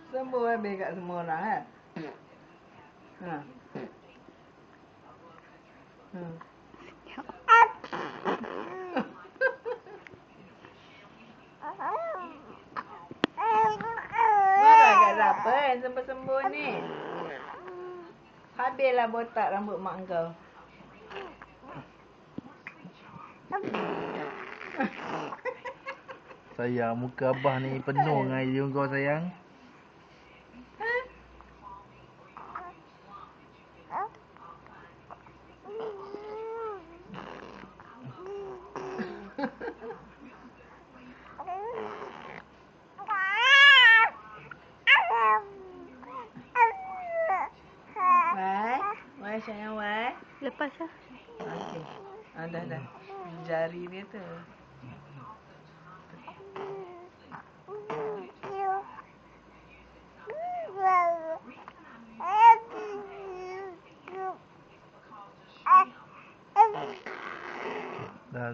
Sembuh habis kat semua orang kan. Ha. Marah kat siapa yang sembuh-sembuh ni? Habislah botak rambut mak kau. Sayang, muka abah ni penuh dengan air kau sayang. Wai sayang wai. Lepas lah. Okey. Dah. Jari dia tu. Dah.